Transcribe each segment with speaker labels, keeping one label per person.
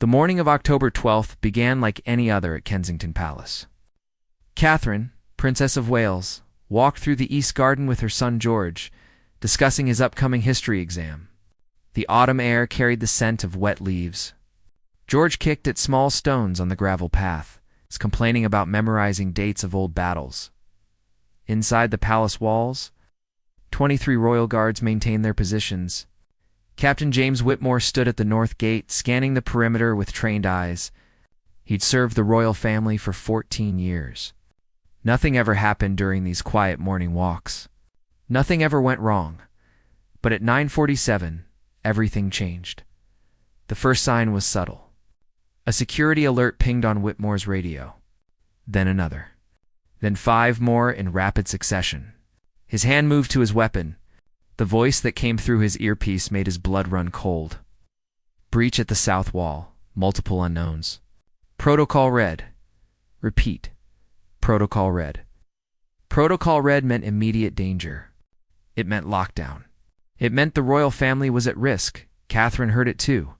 Speaker 1: The morning of October 12th began like any other at Kensington Palace. Catherine, Princess of Wales, walked through the East Garden with her son George, discussing his upcoming history exam. The autumn air carried the scent of wet leaves. George kicked at small stones on the gravel path, complaining about memorizing dates of old battles. Inside the palace walls, 23 royal guards maintained their positions. Captain James Whitmore stood at the north gate, scanning the perimeter with trained eyes. He'd served the royal family for 14 years. Nothing ever happened during these quiet morning walks. Nothing ever went wrong. But at 9:47, everything changed. The first sign was subtle. A security alert pinged on Whitmore's radio. Then another. Then 5 more in rapid succession. His hand moved to his weapon. The voice that came through his earpiece made his blood run cold. Breach at the south wall. Multiple unknowns. Protocol red. Repeat. Protocol red. Protocol red meant immediate danger. It meant lockdown. It meant the royal family was at risk. Catherine heard it too.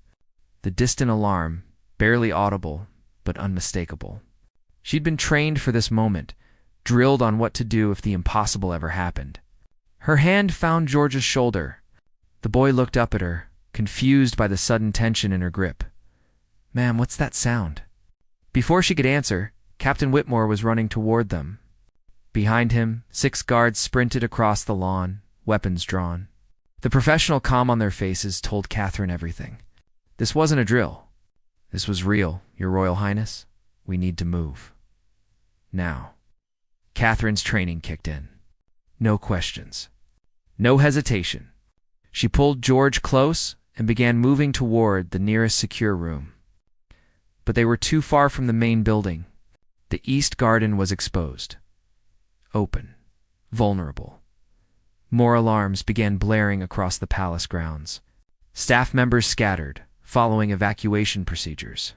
Speaker 1: The distant alarm, barely audible, but unmistakable. She'd been trained for this moment, drilled on what to do if the impossible ever happened. Her hand found George's shoulder. The boy looked up at her, confused by the sudden tension in her grip. "Ma'am, what's that sound?" Before she could answer, Captain Whitmore was running toward them. Behind him, 6 guards sprinted across the lawn, weapons drawn. The professional calm on their faces told Catherine everything. This wasn't a drill. This was real, Your Royal Highness. We need to move. Now. Catherine's training kicked in. No questions. No hesitation. She pulled George close and began moving toward the nearest secure room. But they were too far from the main building. The East Garden was exposed. Open. Vulnerable. More alarms began blaring across the palace grounds. Staff members scattered, following evacuation procedures.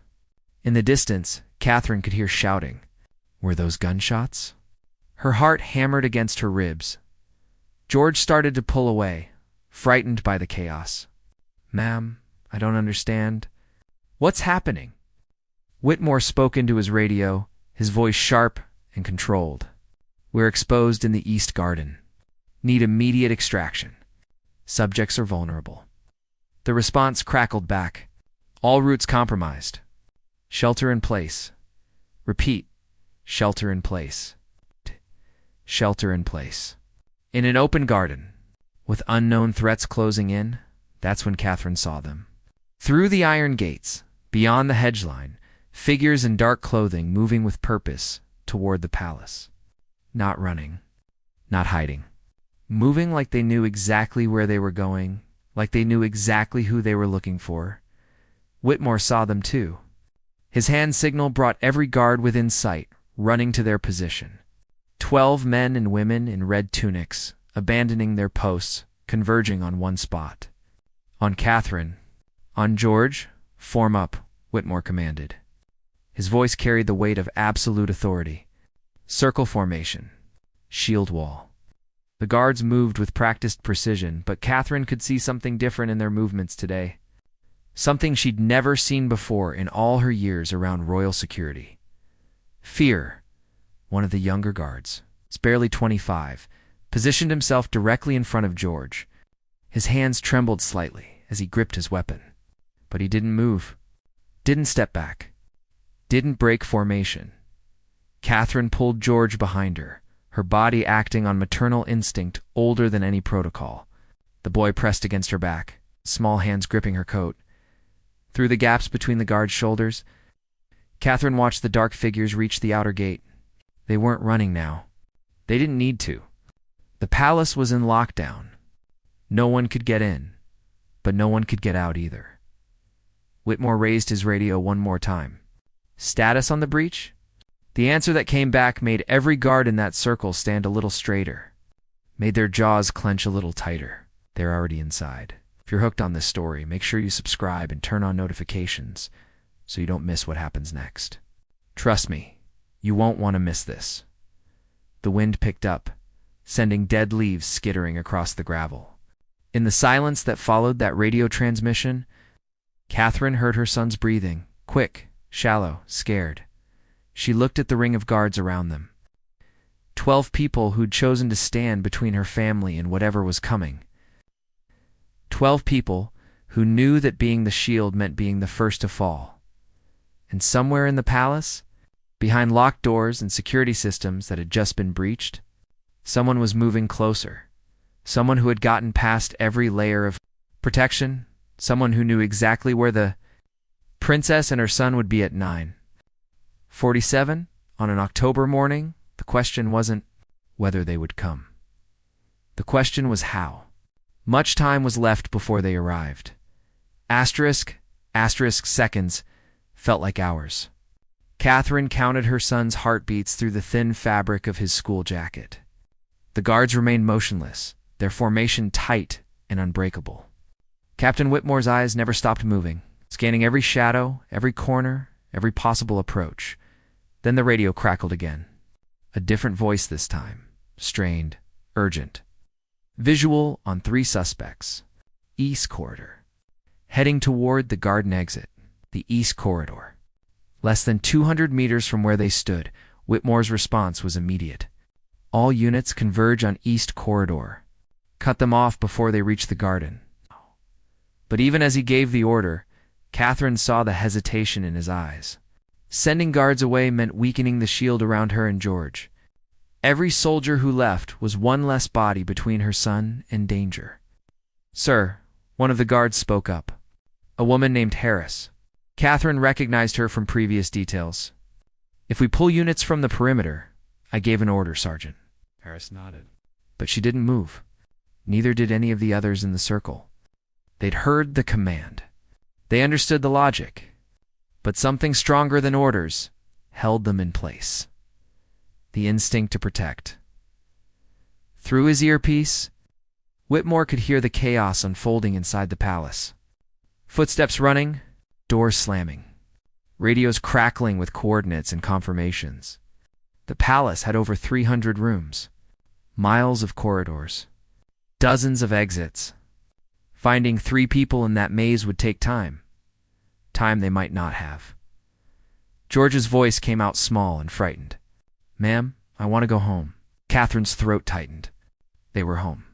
Speaker 1: In the distance, Catherine could hear shouting. Were those gunshots? Her heart hammered against her ribs. George started to pull away, frightened by the chaos. "Ma'am, I don't understand. What's happening?" Whitmore spoke into his radio, his voice sharp and controlled. "We're exposed in the East Garden. Need immediate extraction. Subjects are vulnerable." The response crackled back. "All routes compromised. Shelter in place. Repeat. Shelter in place. Shelter in place." In an open garden, with unknown threats closing in, that's when Catherine saw them. Through the iron gates, beyond the hedge line, figures in dark clothing moving with purpose toward the palace. Not running. Not hiding. Moving like they knew exactly where they were going, like they knew exactly who they were looking for. Whitmore saw them too. His hand signal brought every guard within sight, running to their position. 12 men and women in red tunics, abandoning their posts, converging on one spot. On Catherine, on George, form up, Whitmore commanded. His voice carried the weight of absolute authority. Circle formation. Shield wall. The guards moved with practiced precision, but Catherine could see something different in their movements today. Something she'd never seen before in all her years around royal security. Fear. One of the younger guards, barely 25, positioned himself directly in front of George. His hands trembled slightly as he gripped his weapon. But he didn't move, didn't step back, didn't break formation. Catherine pulled George behind her, her body acting on maternal instinct older than any protocol. The boy pressed against her back, small hands gripping her coat. Through the gaps between the guard's shoulders, Catherine watched the dark figures reach the outer gate. They weren't running now. They didn't need to. The palace was in lockdown. No one could get in, but no one could get out either. Whitmore raised his radio one more time. Status on the breach? The answer that came back made every guard in that circle stand a little straighter, made their jaws clench a little tighter. They're already inside. If you're hooked on this story, make sure you subscribe and turn on notifications so you don't miss what happens next. Trust me, you won't want to miss this. The wind picked up, sending dead leaves skittering across the gravel. In the silence that followed that radio transmission, Catherine heard her son's breathing, Quick, shallow, scared. She looked at the ring of guards around them. 12 people who'd chosen to stand between her family and whatever was coming. 12 people who knew that being the shield meant being the first to fall. And somewhere in the palace, behind locked doors and security systems that had just been breached, someone was moving closer. Someone who had gotten past every layer of protection. Someone who knew exactly where the princess and her son would be at 9:47 on an October morning. The question wasn't whether they would come. The question was how. Much time was left before they arrived. Asterisk seconds felt like hours. Catherine counted her son's heartbeats through the thin fabric of his school jacket. The guards remained motionless, their formation tight and unbreakable. Captain Whitmore's eyes never stopped moving, scanning every shadow, every corner, every possible approach. Then the radio crackled again. A different voice this time, strained, urgent. Visual on 3 suspects. East corridor. Heading toward the garden exit, the east corridor. Less than 200 meters from where they stood, Whitmore's response was immediate. All units converge on east corridor. Cut them off before they reach the garden. But even as he gave the order, Catherine saw the hesitation in his eyes. Sending guards away meant weakening the shield around her and George. Every soldier who left was one less body between her son and danger. "Sir," one of the guards spoke up. A woman named Harris. Catherine recognized her from previous details. "If we pull units from the perimeter," I gave an order, Sergeant.
Speaker 2: Harris nodded.
Speaker 1: But she didn't move. Neither did any of the others in the circle. They'd heard the command. They understood the logic. But something stronger than orders held them in place. The instinct to protect. Through his earpiece, Whitmore could hear the chaos unfolding inside the palace. Footsteps running, doors slamming, radios crackling with coordinates and confirmations. The palace had over 300 rooms, miles of corridors, dozens of exits. Finding 3 people in that maze would take time. Time they might not have. George's voice came out small and frightened. "Ma'am, I want to go home." Catherine's throat tightened. They were home.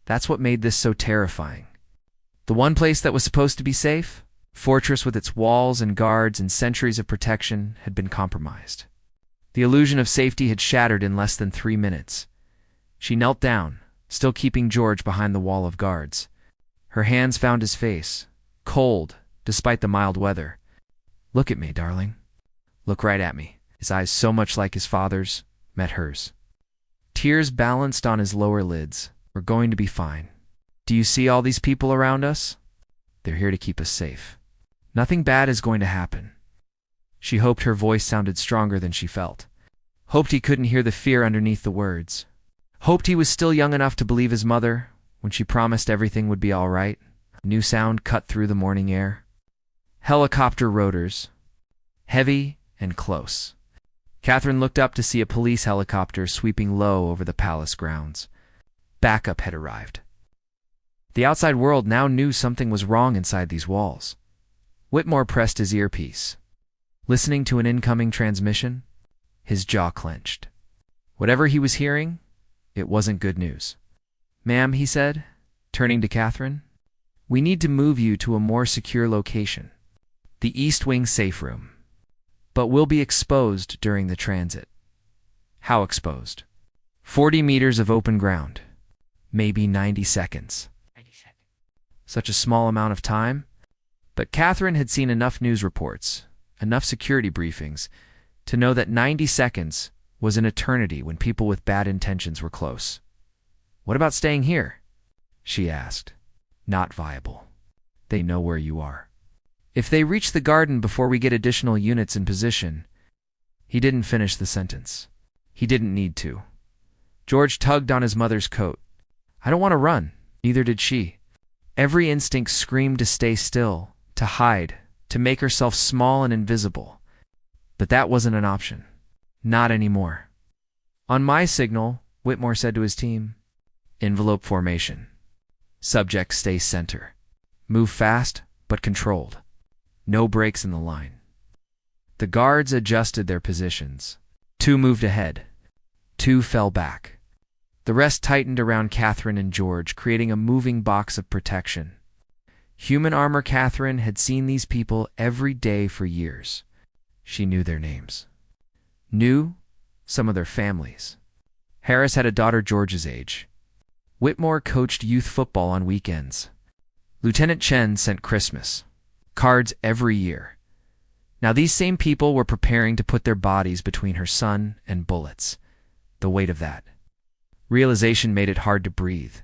Speaker 1: That's what made this so terrifying. The one place that was supposed to be safe, fortress with its walls and guards and centuries of protection, had been compromised. The illusion of safety had shattered in less than 3 minutes. She knelt down, still keeping George behind the wall of guards. Her hands found his face, cold, despite the mild weather. "Look at me, darling. Look right at me." His eyes, so much like his father's, met hers. Tears balanced on his lower lids. "We're going to be fine. Do you see all these people around us? They're here to keep us safe. Nothing bad is going to happen." She hoped her voice sounded stronger than she felt. Hoped he couldn't hear the fear underneath the words. Hoped he was still young enough to believe his mother when she promised everything would be all right. A new sound cut through the morning air. Helicopter rotors. Heavy and close. Catherine looked up to see a police helicopter sweeping low over the palace grounds. Backup had arrived. The outside world now knew something was wrong inside these walls. Whitmore pressed his earpiece. Listening to an incoming transmission, his jaw clenched. Whatever he was hearing, it wasn't good news. "Ma'am," he said, turning to Catherine, "we need to move you to a more secure location. The East Wing safe room. But we'll be exposed during the transit." "How exposed?" 40 meters of open ground. Maybe 90 seconds. Such a small amount of time. But Catherine had seen enough news reports, enough security briefings, to know that 90 seconds was an eternity when people with bad intentions were close. "What about staying here?" she asked. "Not viable. They know where you are. If they reach the garden before we get additional units in position..." He didn't finish the sentence. He didn't need to. George tugged on his mother's coat. "I don't want to run." Neither did she. Every instinct screamed to stay still, to hide, to make herself small and invisible. But that wasn't an option. Not anymore. "On my signal," Whitmore said to his team, "envelope formation. Subject stay center. Move fast, but controlled. No breaks in the line." The guards adjusted their positions. 2 moved ahead. 2 fell back. The rest tightened around Catherine and George, creating a moving box of protection. Human armor. Catherine had seen these people every day for years. She knew their names. Knew some of their families. Harris had a daughter George's age. Whitmore coached youth football on weekends. Lieutenant Chen sent Christmas cards every year. Now these same people were preparing to put their bodies between her son and bullets. The weight of that realization made it hard to breathe.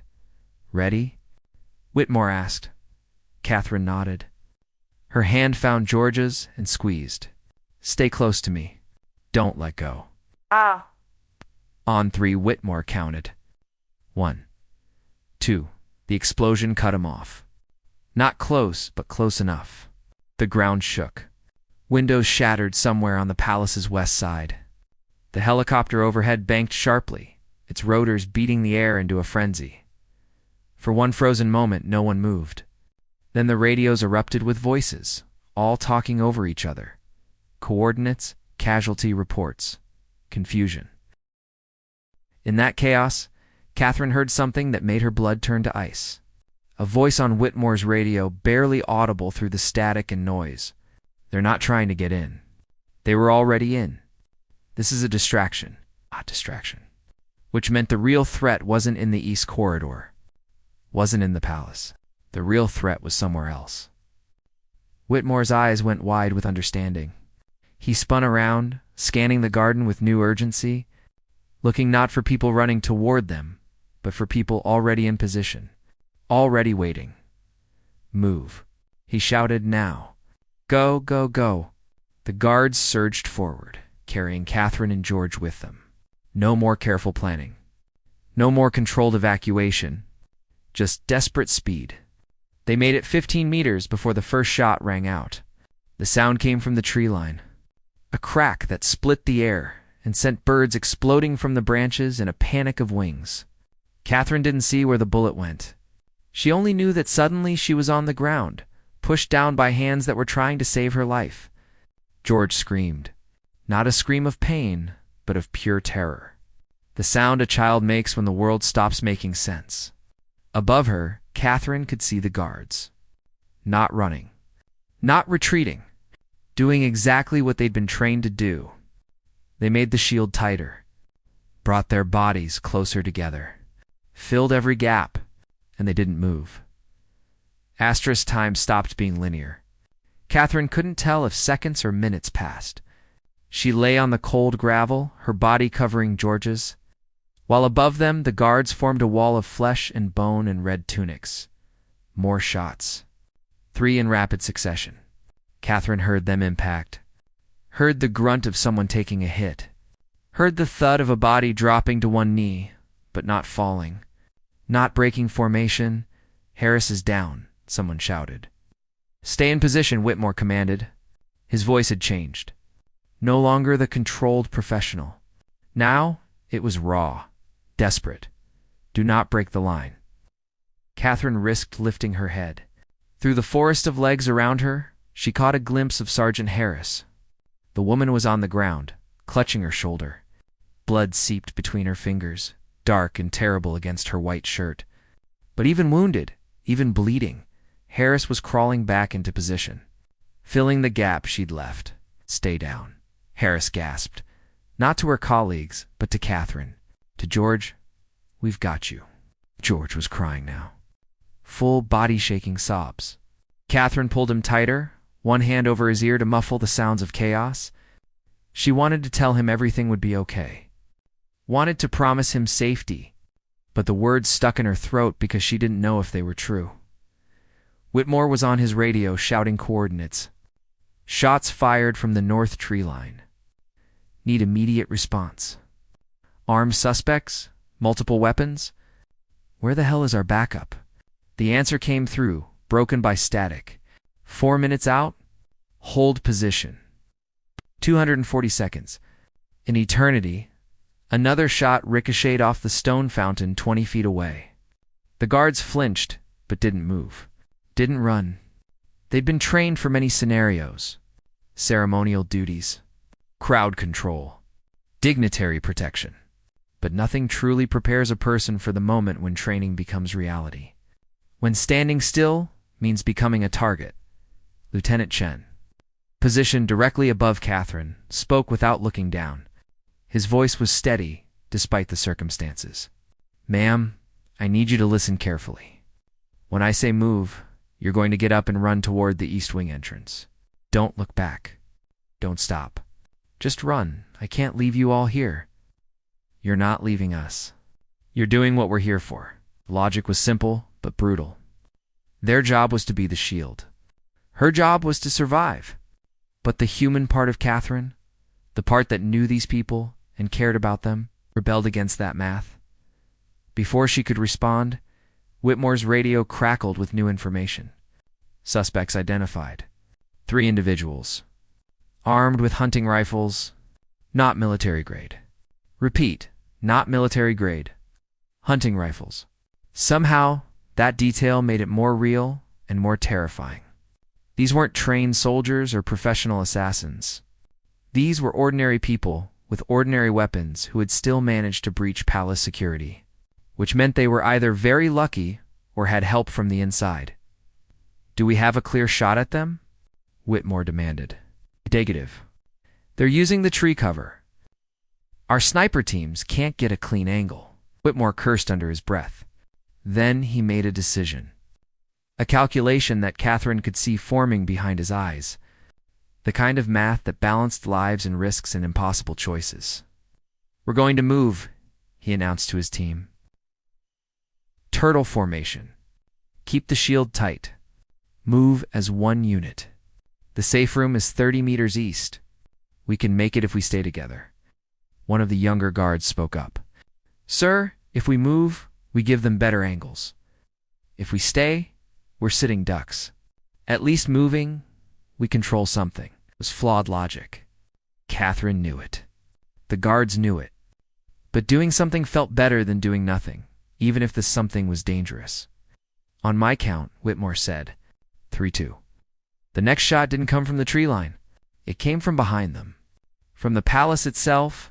Speaker 1: "Ready?" Whitmore asked. Catherine nodded. Her hand found George's and squeezed. "Stay close to me. Don't let go."
Speaker 2: Ah.
Speaker 1: On 3, Whitmore counted. 1, 2. The explosion cut him off. Not close, but close enough. The ground shook. Windows shattered somewhere on the palace's west side. The helicopter overhead banked sharply, its rotors beating the air into a frenzy. For one frozen moment, no one moved. Then the radios erupted with voices, all talking over each other. Coordinates, casualty reports, confusion. In that chaos, Catherine heard something that made her blood turn to ice. A voice on Whitmore's radio, barely audible through the static and noise. "They're not trying to get in. They were already in. This is a distraction." Distraction. Which meant the real threat wasn't in the East Corridor. Wasn't in the palace. The real threat was somewhere else. Whitmore's eyes went wide with understanding. He spun around, scanning the garden with new urgency, looking not for people running toward them, but for people already in position, already waiting. "Move," he shouted. "Now. Go, go, go." The guards surged forward, carrying Catherine and George with them. No more careful planning. No more controlled evacuation. Just desperate speed. They made it 15 meters before the first shot rang out. The sound came from the tree line. A crack that split the air and sent birds exploding from the branches in a panic of wings. Catherine didn't see where the bullet went. She only knew that suddenly she was on the ground, pushed down by hands that were trying to save her life. George screamed. Not a scream of pain, but of pure terror. The sound a child makes when the world stops making sense. Above her, Catherine could see the guards. Not running. Not retreating. Doing exactly what they'd been trained to do. They made the shield tighter. Brought their bodies closer together. Filled every gap, and they didn't move. Astra's time stopped being linear. Catherine couldn't tell if seconds or minutes passed. She lay on the cold gravel, her body covering George's, while above them the guards formed a wall of flesh and bone and red tunics. More shots. 3 in rapid succession. Catherine heard them impact. Heard the grunt of someone taking a hit. Heard the thud of a body dropping to one knee, but not falling. Not breaking formation. "Harris is down," someone shouted. "Stay in position," Whitmore commanded. His voice had changed. No longer the controlled professional. Now it was raw, desperate. "Do not break the line." Catherine risked lifting her head. Through the forest of legs around her, she caught a glimpse of Sergeant Harris. The woman was on the ground, clutching her shoulder. Blood seeped between her fingers, dark and terrible against her white shirt. But even wounded, even bleeding, Harris was crawling back into position, filling the gap she'd left. "Stay down," Harris gasped, not to her colleagues, but to Catherine. To George, "We've got you." George was crying now. Full body-shaking sobs. Catherine pulled him tighter, one hand over his ear to muffle the sounds of chaos. She wanted to tell him everything would be okay. Wanted to promise him safety, but the words stuck in her throat because she didn't know if they were true. Whitmore was on his radio shouting coordinates. Shots fired from the north tree line. Need immediate response. Armed suspects? Multiple weapons? Where the hell is our backup? The answer came through, broken by static. 4 minutes out? Hold position. 240 seconds. An eternity. Another shot ricocheted off the stone fountain 20 feet away. The guards flinched, but didn't move. Didn't run. They'd been trained for many scenarios. ceremonial duties, crowd control, dignitary protection. But nothing truly prepares a person for the moment when training becomes reality. When standing still means becoming a target. Lieutenant Chen, positioned directly above Catherine, spoke without looking down. His voice was steady, despite the circumstances. "Ma'am, I need you to listen carefully. When I say move, you're going to get up and run toward the East Wing entrance. Don't look back. Don't stop. Just run. I can't leave you all here. You're not leaving us. You're doing what we're here for." The logic was simple, but brutal. Their job was to be the shield. Her job was to survive. But the human part of Catherine, the part that knew these people and cared about them, rebelled against that math. Before she could respond, Whitmore's radio crackled with new information. Suspects identified. 3 individuals. Armed with hunting rifles, not military grade. Repeat, not military grade. Hunting rifles. Somehow, that detail made it more real and more terrifying. These weren't trained soldiers or professional assassins. These were ordinary people with ordinary weapons who had still managed to breach palace security, which meant they were either very lucky or had help from the inside. "Do we have a clear shot at them?" Whitmore demanded. Negative. "They're using the tree cover. Our sniper teams can't get a clean angle." Whitmore cursed under his breath. Then he made a decision. A calculation that Catherine could see forming behind his eyes. The kind of math that balanced lives and risks and impossible choices. "We're going to move," he announced to his team. "Turtle formation. Keep the shield tight. Move as one unit. The safe room is 30 meters east. We can make it if we stay together." One of the younger guards spoke up. "Sir, if we move, we give them better angles. If we stay, we're sitting ducks. At least moving, we control something." It was flawed logic. Catherine knew it. The guards knew it. But doing something felt better than doing nothing, even if the something was dangerous. "On my count," Whitmore said. 3-2. The next shot didn't come from the tree line. It came from behind them. From the palace itself,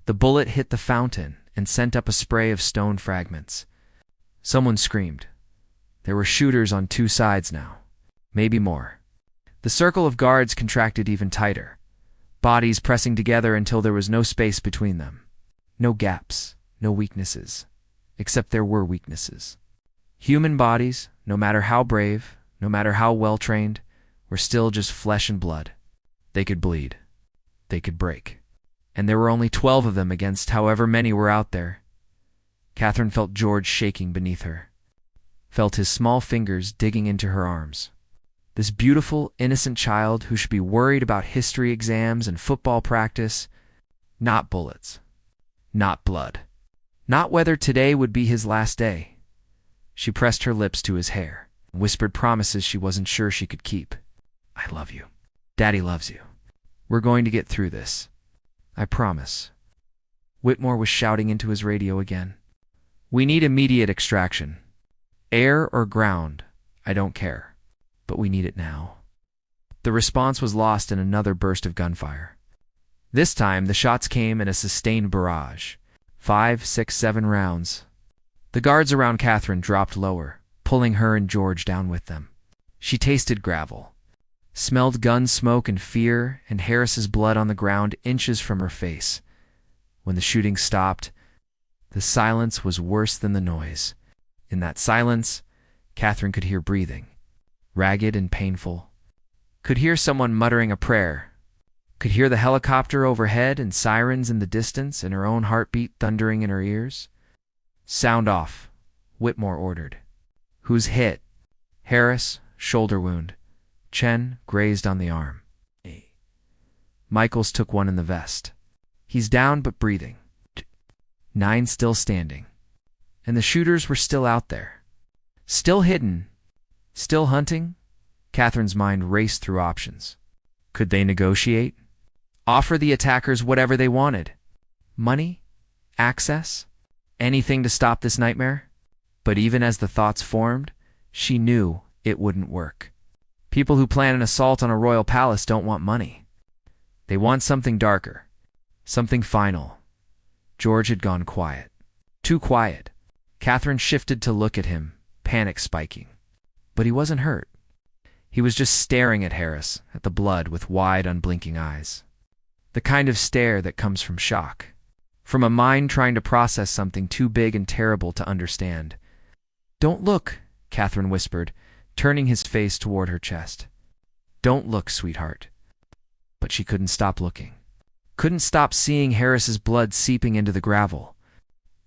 Speaker 1: the bullet hit the fountain and sent up a spray of stone fragments. Someone screamed. There were shooters on 2 sides now. Maybe more. The circle of guards contracted even tighter, bodies pressing together until there was no space between them. No gaps, no weaknesses. Except there were weaknesses. Human bodies, no matter how brave, no matter how well-trained, were still just flesh and blood. They could bleed. They could break. And there were only 12 of them against however many were out there. Catherine felt George shaking beneath her. Felt his small fingers digging into her arms. This beautiful, innocent child who should be worried about history exams and football practice. Not bullets. Not blood. Not whether today would be his last day. She pressed her lips to his hair, and whispered promises she wasn't sure she could keep. "I love you. Daddy loves you. We're going to get through this. I promise." Whitmore was shouting into his radio again. "We need immediate extraction. Air or ground, I don't care. But we need it now." The response was lost in another burst of gunfire. This time, the shots came in a sustained barrage. 5, 6, 7 rounds. The guards around Catherine dropped lower, pulling her and George down with them. She tasted gravel, smelled gun smoke and fear and Harris's blood on the ground inches from her face. When the shooting stopped, the silence was worse than the noise. In that silence, Catherine could hear breathing, ragged and painful. Could hear someone muttering a prayer. Could hear the helicopter overhead and sirens in the distance and her own heartbeat thundering in her ears. "Sound off," Whitmore ordered. "Who's hit?" "Harris, shoulder wound. Chen, grazed on the arm. Michaels took one in the vest. He's down but breathing. 9 still standing. And the shooters were still out there. Still hidden. Still hunting?" Catherine's mind raced through options. Could they negotiate? Offer the attackers whatever they wanted? Money? Access? Anything to stop this nightmare? But even as the thoughts formed, she knew it wouldn't work. People who plan an assault on a royal palace don't want money. They want something darker, something final. George had gone quiet. Too quiet. Catherine shifted to look at him, panic spiking. But he wasn't hurt. He was just staring at Harris, at the blood with wide, unblinking eyes. The kind of stare that comes from shock. From a mind trying to process something too big and terrible to understand. "Don't look," Catherine whispered, turning his face toward her chest. "Don't look, sweetheart." But she couldn't stop looking. Couldn't stop seeing Harris's blood seeping into the gravel.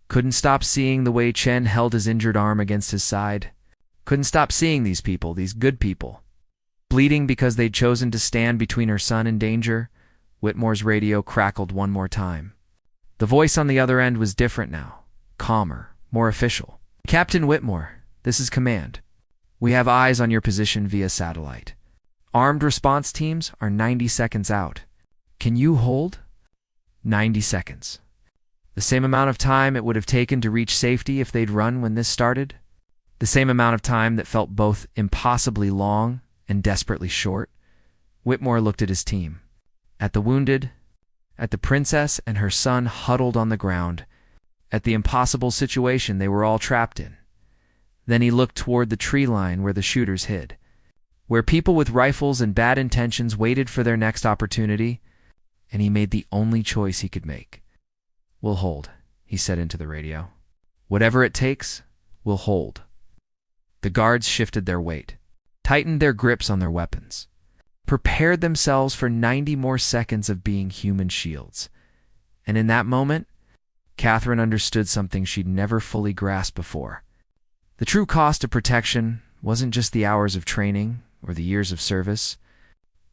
Speaker 1: Couldn't stop seeing the way Chen held his injured arm against his side. Couldn't stop seeing these people, these good people, bleeding because they'd chosen to stand between her son and danger. Whitmore's radio crackled one more time. The voice on the other end was different now, calmer, more official. "Captain Whitmore, this is command. We have eyes on your position via satellite. Armed response teams are 90 seconds out. Can you hold?" 90 seconds. The same amount of time it would have taken to reach safety if they'd run when this started. The same amount of time that felt both impossibly long and desperately short. Whitmore looked at his team. At the wounded, at the princess and her son huddled on the ground, at the impossible situation they were all trapped in. Then he looked toward the tree line where the shooters hid, where people with rifles and bad intentions waited for their next opportunity, and he made the only choice he could make. "We'll hold," he said into the radio. "Whatever it takes, we'll hold." The guards shifted their weight, tightened their grips on their weapons, prepared themselves for 90 more seconds of being human shields. And in that moment, Catherine understood something she'd never fully grasped before. The true cost of protection wasn't just the hours of training or the years of service.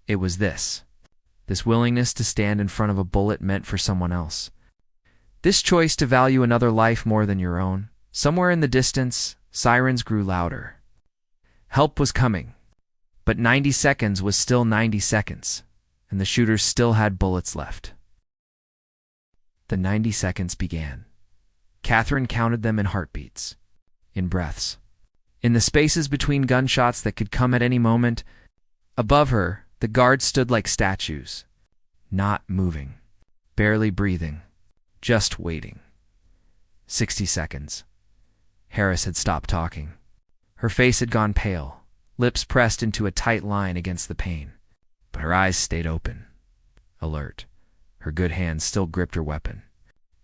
Speaker 1: It was this willingness to stand in front of a bullet meant for someone else. This choice to value another life more than your own. Somewhere in the distance, sirens grew louder. Help was coming. But 90 seconds was still 90 seconds, and the shooters still had bullets left. The 90 seconds began. Catherine counted them in heartbeats, in breaths, in the spaces between gunshots that could come at any moment. Above her, the guards stood like statues, not moving, barely breathing, just waiting. 60 seconds. Harris had stopped talking. Her face had gone pale, lips pressed into a tight line against the pain. But her eyes stayed open, alert. Her good hand still gripped her weapon.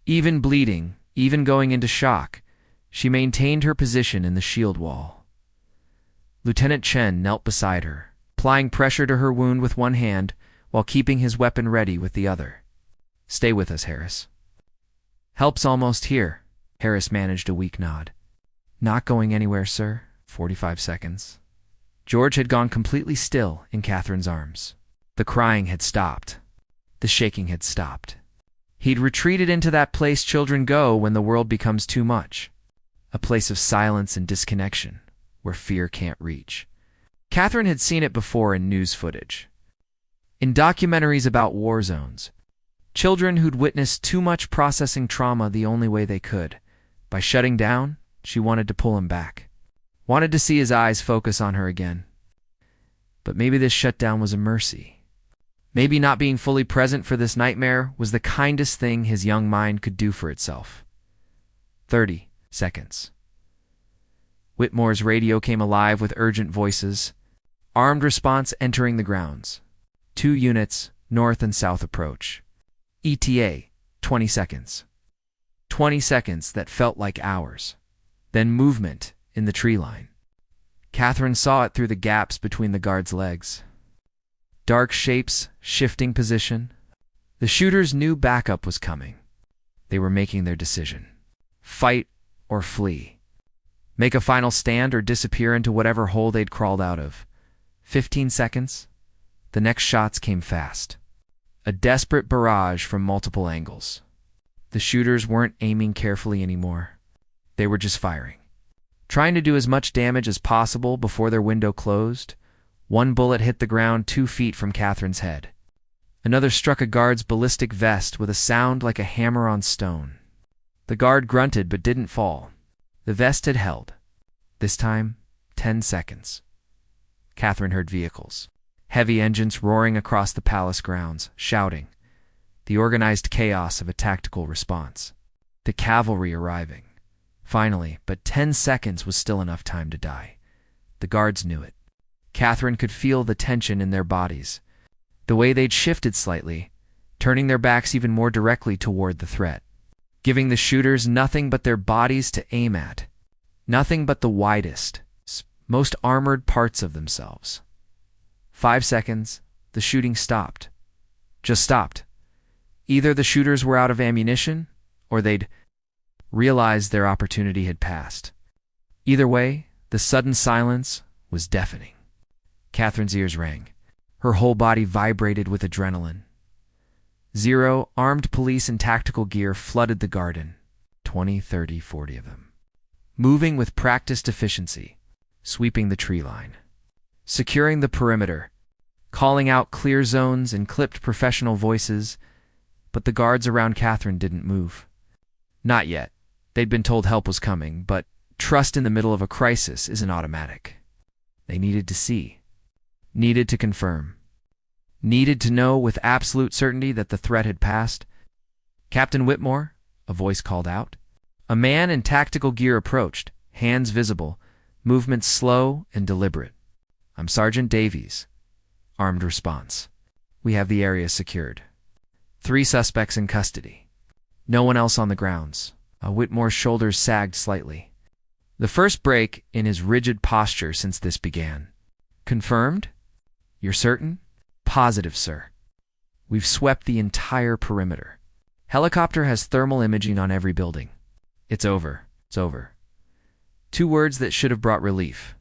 Speaker 1: Even bleeding, even going into shock, she maintained her position in the shield wall. Lieutenant Chen knelt beside her, applying pressure to her wound with one hand while keeping his weapon ready with the other. "Stay with us, Harris." "Help's almost here." Harris managed a weak nod. "Not going anywhere, sir." 45 seconds. George had gone completely still in Catherine's arms. The crying had stopped. The shaking had stopped. He'd retreated into that place children go when the world becomes too much. A place of silence and disconnection, where fear can't reach. Catherine had seen it before in news footage, in documentaries about war zones. Children who'd witnessed too much processing trauma the only way they could. By shutting down, she wanted to pull him back. Wanted to see his eyes focus on her again. But maybe this shutdown was a mercy. Maybe not being fully present for this nightmare was the kindest thing his young mind could do for itself. 30 seconds. Whitmore's radio came alive with urgent voices. Armed response entering the grounds. 2 units, north and south approach. ETA, 20 seconds. 20 seconds that felt like hours. Then movement in the tree line. Catherine saw it through the gaps between the guards' legs. Dark shapes, shifting position. The shooters knew backup was coming. They were making their decision. Fight or flee. Make a final stand or disappear into whatever hole they'd crawled out of. 15 seconds. The next shots came fast. A desperate barrage from multiple angles. The shooters weren't aiming carefully anymore. They were just firing. Trying to do as much damage as possible before their window closed. One bullet hit the ground 2 feet from Catherine's head. Another struck a guard's ballistic vest with a sound like a hammer on stone. The guard grunted but didn't fall. The vest had held. This time, 10 seconds. Catherine heard vehicles. heavy engines roaring across the palace grounds, shouting, the organized chaos of a tactical response. The cavalry arriving. Finally, but 10 seconds was still enough time to die. The guards knew it. Catherine could feel the tension in their bodies, the way they'd shifted slightly, turning their backs even more directly toward the threat, giving the shooters nothing but their bodies to aim at, nothing but the widest, most armored parts of themselves. 5 seconds, the shooting stopped. Just stopped. Either the shooters were out of ammunition, or they'd realized their opportunity had passed. Either way, the sudden silence was deafening. Catherine's ears rang. Her whole body vibrated with adrenaline. 0 armed police in tactical gear flooded the garden, 20, 30, 40 of them, moving with practiced efficiency, sweeping the tree line, securing the perimeter, calling out clear zones in clipped professional voices, but the guards around Catherine didn't move. Not yet. They'd been told help was coming, but trust in the middle of a crisis isn't automatic. They needed to see, needed to confirm, needed to know with absolute certainty that the threat had passed. Captain Whitmore, a voice called out. A man in tactical gear approached, hands visible, movements slow and deliberate. I'm Sergeant Davies. Armed response. We have the area secured. 3 suspects in custody. No one else on the grounds. Whitmore's shoulders sagged slightly. The first break in his rigid posture since this began. Confirmed? You're certain? Positive, sir. We've swept the entire perimeter. Helicopter has thermal imaging on every building. It's over. It's over. 2 words that should have brought relief.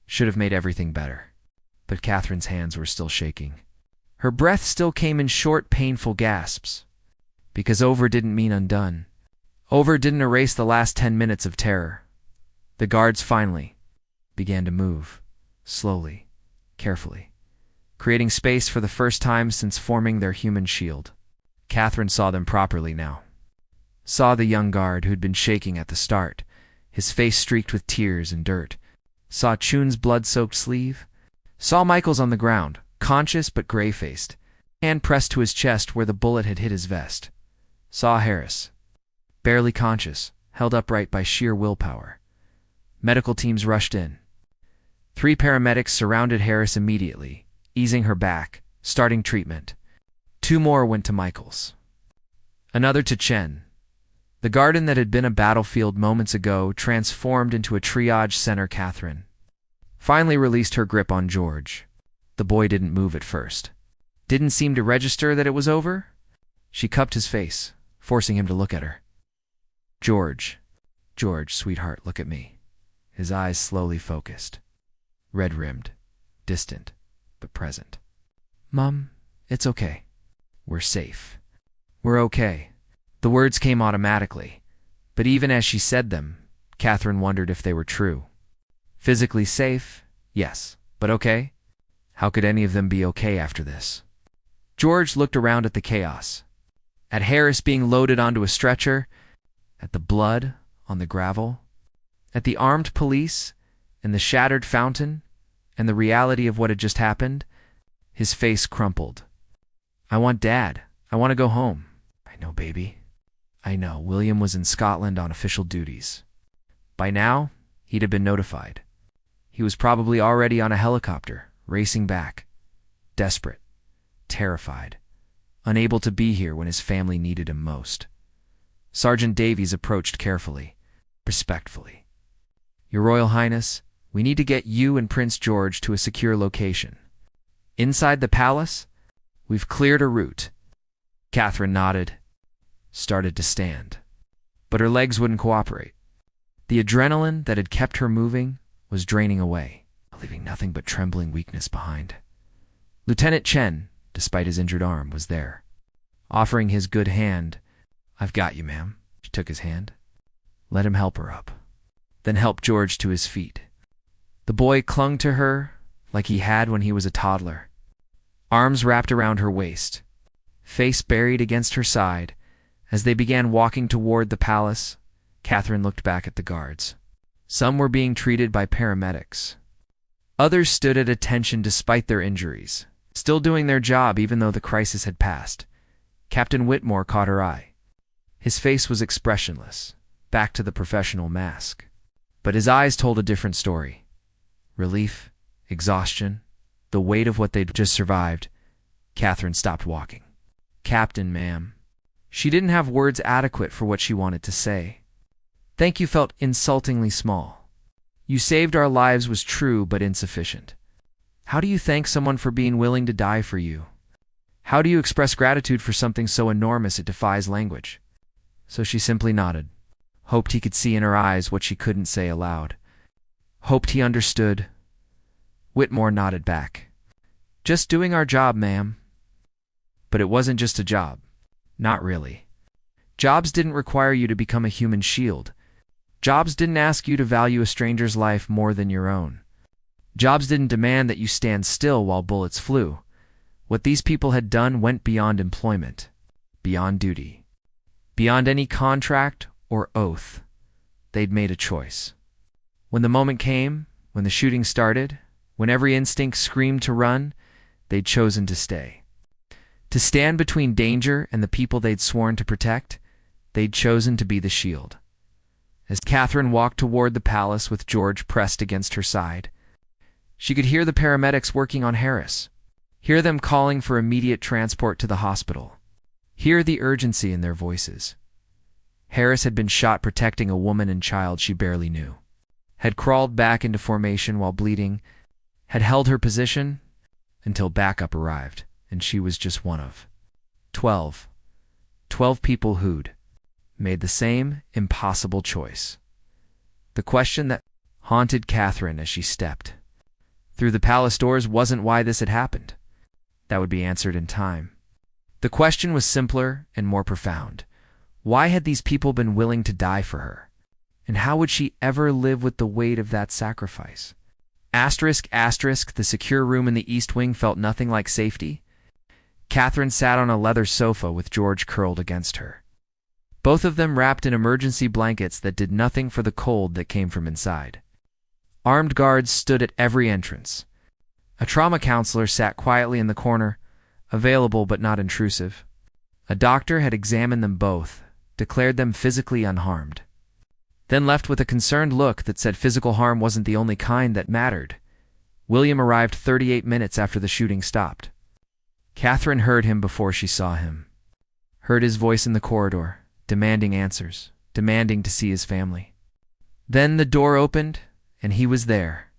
Speaker 1: Should have made everything better. But Catherine's hands were still shaking. Her breath still came in short, painful gasps. Because over didn't mean undone. Over didn't erase the last 10 minutes of terror. The guards finally began to move, slowly, carefully, creating space for the first time since forming their human shield. Catherine saw them properly now. Saw the young guard who'd been shaking at the start, his face streaked with tears and dirt. Saw Chun's blood-soaked sleeve. Saw Michael's on the ground, conscious but gray-faced, hand pressed to his chest where the bullet had hit his vest. Saw Harris, barely conscious, held upright by sheer willpower. Medical teams rushed in. 3 paramedics surrounded Harris immediately, easing her back, starting treatment. 2 more went to Michael's. Another to Chen. The garden that had been a battlefield moments ago transformed into a triage center. Catherine finally released her grip on George. The boy didn't move at first. Didn't seem to register that it was over. She cupped his face, forcing him to look at her. George, sweetheart, look at me. His eyes slowly focused. Red-rimmed, distant, but present. Mom, it's okay. We're safe. We're okay. The words came automatically, but even as she said them, Catherine wondered if they were true. Physically safe, yes, but okay? How could any of them be okay after this? George looked around at the chaos, at Harris being loaded onto a stretcher, at the blood on the gravel, at the armed police and the shattered fountain, and the reality of what had just happened. His face crumpled. I want Dad. I want to go home. I know, baby. I know. William was in Scotland on official duties. By now, he'd have been notified. He was probably already on a helicopter, racing back. Desperate. Terrified. Unable to be here when his family needed him most. Sergeant Davies approached carefully, respectfully. Your Royal Highness, we need to get you and Prince George to a secure location. Inside the palace, we've cleared a route. Catherine nodded, started to stand. But her legs wouldn't cooperate. The adrenaline that had kept her moving was draining away, leaving nothing but trembling weakness behind. Lieutenant Chen, despite his injured arm, was there, offering his good hand. I've got you, ma'am. She took his hand. Let him help her up. Then helped George to his feet. The boy clung to her like he had when he was a toddler. Arms wrapped around her waist, face buried against her side. As they began walking toward the palace, Catherine looked back at the guards. Some were being treated by paramedics. Others stood at attention despite their injuries, still doing their job even though the crisis had passed. Captain Whitmore caught her eye. His face was expressionless, back to the professional mask. But his eyes told a different story. Relief, exhaustion, the weight of what they'd just survived. Catherine stopped walking. "Captain, ma'am." She didn't have words adequate for what she wanted to say. "Thank you" felt insultingly small. "You saved our lives" was true but insufficient. How do you thank someone for being willing to die for you? How do you express gratitude for something so enormous it defies language? So she simply nodded, hoped he could see in her eyes what she couldn't say aloud. Hoped he understood. Whitmore nodded back. "Just doing our job, ma'am." But it wasn't just a job. Not really. Jobs didn't require you to become a human shield. Jobs didn't ask you to value a stranger's life more than your own. Jobs didn't demand that you stand still while bullets flew. What these people had done went beyond employment, beyond duty, beyond any contract or oath. They'd made a choice. When the moment came, when the shooting started, when every instinct screamed to run, they'd chosen to stay. To stand between danger and the people they'd sworn to protect, they'd chosen to be the shield. As Catherine walked toward the palace with George pressed against her side, she could hear the paramedics working on Harris, hear them calling for immediate transport to the hospital, hear the urgency in their voices. Harris had been shot protecting a woman and child she barely knew, had crawled back into formation while bleeding, had held her position until backup arrived, and she was just one of 12. 12 people who'd made the same impossible choice. The question that haunted Catherine as she stepped through the palace doors wasn't why this had happened. That would be answered in time. The question was simpler and more profound. Why had these people been willing to die for her? And how would she ever live with the weight of that sacrifice? Asterisk, asterisk, the secure room in the East Wing felt nothing like safety. Catherine sat on a leather sofa with George curled against her, both of them wrapped in emergency blankets that did nothing for the cold that came from inside. Armed guards stood at every entrance. A trauma counselor sat quietly in the corner, available but not intrusive. A doctor had examined them both, declared them physically unharmed, then left with a concerned look that said physical harm wasn't the only kind that mattered. William arrived 38 minutes after the shooting stopped. Catherine heard him before she saw him, heard his voice in the corridor, demanding answers, demanding to see his family. Then the door opened, and he was there,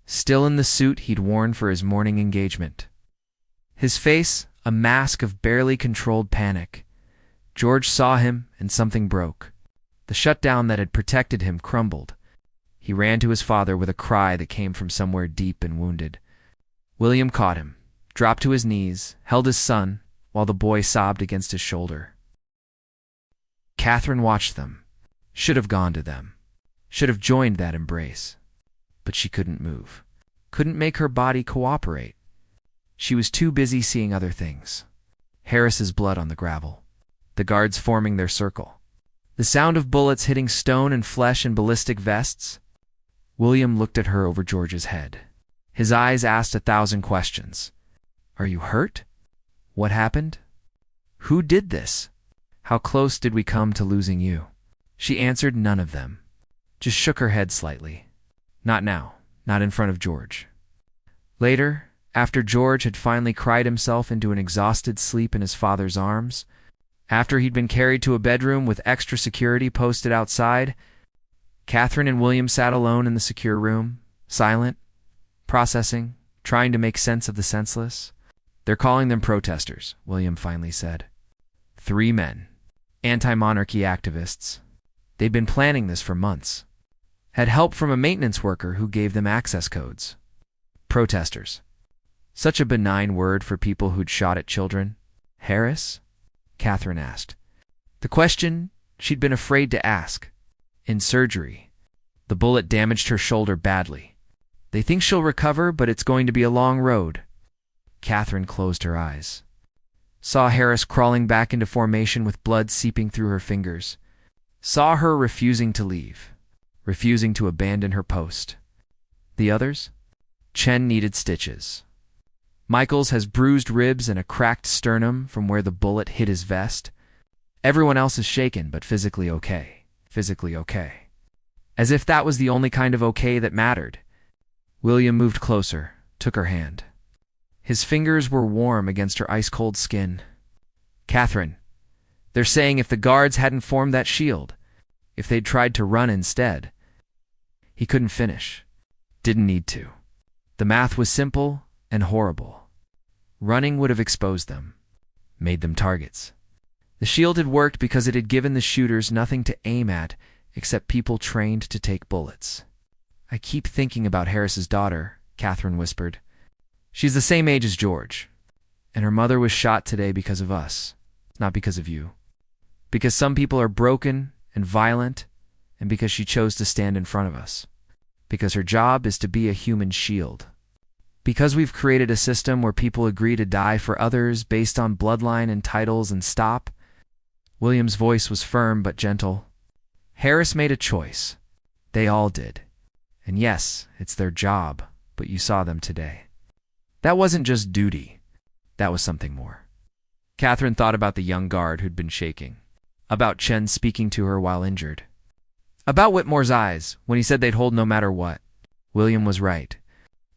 Speaker 1: still in the suit he'd worn for his morning engagement. His face, a mask of barely controlled panic. George saw him, and something broke. The shutdown that had protected him crumbled. He ran to his father with a cry that came from somewhere deep and wounded. William caught him, dropped to his knees, held his son, while the boy sobbed against his shoulder. Catherine watched them, should have gone to them, should have joined that embrace. But she couldn't move, couldn't make her body cooperate. She was too busy seeing other things. Harris's blood on the gravel, the guards forming their circle, the sound of bullets hitting stone and flesh in ballistic vests. William looked at her over George's head. His eyes asked 1,000 questions. Are you hurt? What happened? Who did this? How close did we come to losing you? She answered none of them, just shook her head slightly. Not now, not in front of George. Later, after George had finally cried himself into an exhausted sleep in his father's arms, after he'd been carried to a bedroom with extra security posted outside, Catherine and William sat alone in the secure room, silent, processing, trying to make sense of the senseless. They're calling them protesters, William finally said. 3 men, anti-monarchy activists. They'd been planning this for months. Had help from a maintenance worker who gave them access codes. Protesters. Such a benign word for people who'd shot at children. Harris? Catherine asked. The question she'd been afraid to ask. In surgery. The bullet damaged her shoulder badly. They think she'll recover, but it's going to be a long road. Catherine closed her eyes. Saw Harris crawling back into formation with blood seeping through her fingers. Saw her refusing to leave, refusing to abandon her post. The others? Chen needed stitches. Michaels has bruised ribs and a cracked sternum from where the bullet hit his vest. Everyone else is shaken, but physically okay. Physically okay. As if that was the only kind of okay that mattered. William moved closer, took her hand. His fingers were warm against her ice-cold skin. "Catherine, they're saying if the guards hadn't formed that shield, if they'd tried to run instead." He couldn't finish. Didn't need to. The math was simple and horrible. Running would have exposed them, made them targets. The shield had worked because it had given the shooters nothing to aim at except people trained to take bullets. "I keep thinking about Harris's daughter," Catherine whispered. "She's the same age as George, and her mother was shot today because of us, not because of you. Because some people are broken and violent, and because she chose to stand in front of us. Because her job is to be a human shield. Because we've created a system where people agree to die for others based on bloodline and titles and stop." William's voice was firm but gentle. "Harris made a choice. They all did. And yes, it's their job, but you saw them today. That wasn't just duty. That was something more." Catherine thought about the young guard who'd been shaking. About Chen speaking to her while injured. About Whitmore's eyes when he said they'd hold no matter what. William was right.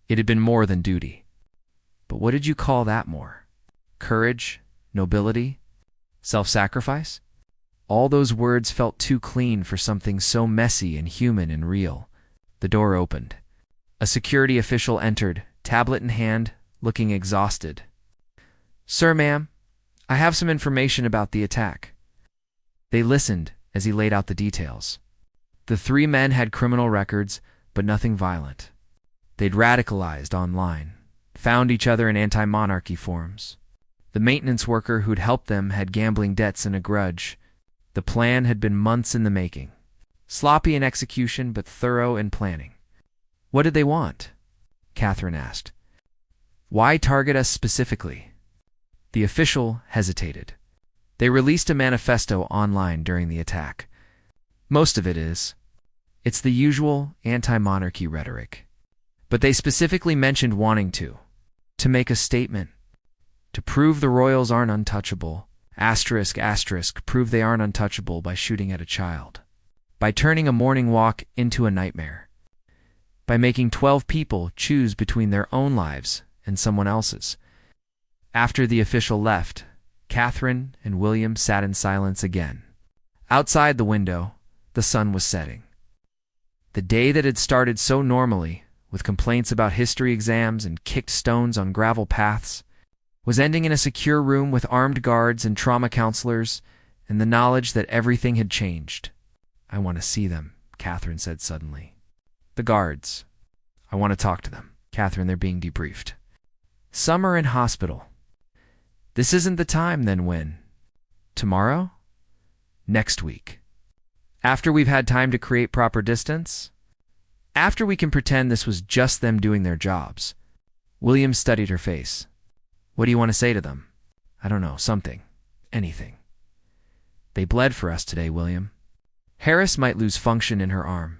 Speaker 1: It had been more than duty. But what did you call that more? Courage? Nobility? Self-sacrifice? All those words felt too clean for something so messy and human and real. The door opened. A security official entered, tablet in hand, looking exhausted. "Sir, ma'am, I have some information about the attack." They listened as he laid out the details. The three men had criminal records, but nothing violent. They'd radicalized online, found each other in anti-monarchy forums. The maintenance worker who'd helped them had gambling debts and a grudge. The plan had been months in the making. Sloppy in execution, but thorough in planning. "What did they want?" Catherine asked. "Why target us specifically?" The official hesitated. They released a manifesto online during the attack. Most of it is. It's the usual anti-monarchy rhetoric. But they specifically mentioned wanting to make a statement, to prove the royals aren't untouchable, ***, prove they aren't untouchable by shooting at a child, by turning a morning walk into a nightmare, by making 12 people choose between their own lives and someone else's. After the official left, Catherine and William sat in silence again. Outside the window, the sun was setting. The day that had started so normally, with complaints about history exams and kicked stones on gravel paths, was ending in a secure room with armed guards and trauma counselors and the knowledge that everything had changed. "I want to see them," Catherine said suddenly. "The guards. I want to talk to them." "Catherine, they're being debriefed." "Some are in hospital." "This isn't the time, then when?" "Tomorrow? Next week. After we've had time to create proper distance? After we can pretend this was just them doing their jobs." William studied her face. "What do you want to say to them?" "I don't know, something. Anything." "They bled for us today, William. Harris might lose function in her arm.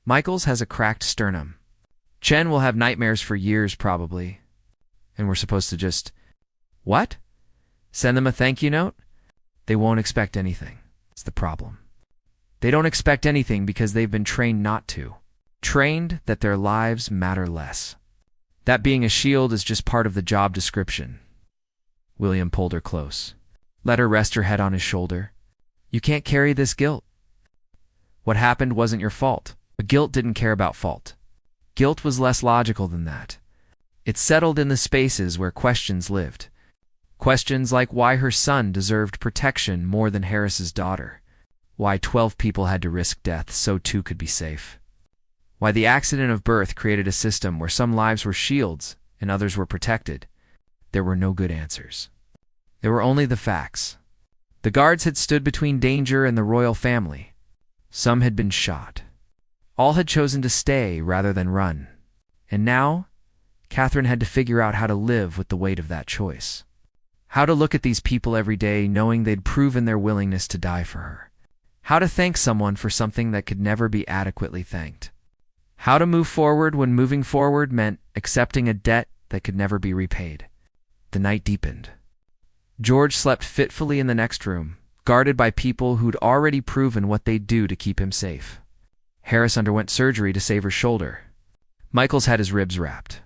Speaker 1: Michaels has a cracked sternum. Chen will have nightmares for years, probably. And we're supposed to just..." "What? Send them a thank you note?" "They won't expect anything. It's the problem. They don't expect anything because they've been trained not to. Trained that their lives matter less. That being a shield is just part of the job description." William pulled her close. Let her rest her head on his shoulder. "You can't carry this guilt. What happened wasn't your fault." But guilt didn't care about fault. Guilt was less logical than that. It settled in the spaces where questions lived. Questions like why her son deserved protection more than Harris's daughter. Why 12 people had to risk death so 2 could be safe. Why the accident of birth created a system where some lives were shields and others were protected. There were no good answers. There were only the facts. The guards had stood between danger and the royal family. Some had been shot. All had chosen to stay rather than run. And now, Catherine had to figure out how to live with the weight of that choice. How to look at these people every day knowing they'd proven their willingness to die for her. How to thank someone for something that could never be adequately thanked. How to move forward when moving forward meant accepting a debt that could never be repaid. The night deepened. George slept fitfully in the next room, guarded by people who'd already proven what they'd do to keep him safe. Harris underwent surgery to save her shoulder. Michaels had his ribs wrapped.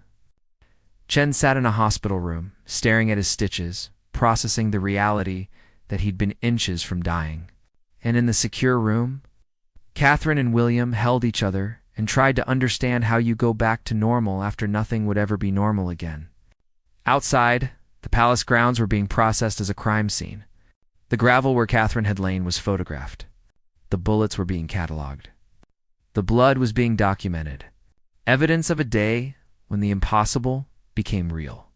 Speaker 1: Chen sat in a hospital room, staring at his stitches, processing the reality that he'd been inches from dying. And in the secure room, Catherine and William held each other and tried to understand how you go back to normal after nothing would ever be normal again. Outside, the palace grounds were being processed as a crime scene. The gravel where Catherine had lain was photographed. The bullets were being catalogued. The blood was being documented. Evidence of a day when the impossible became real.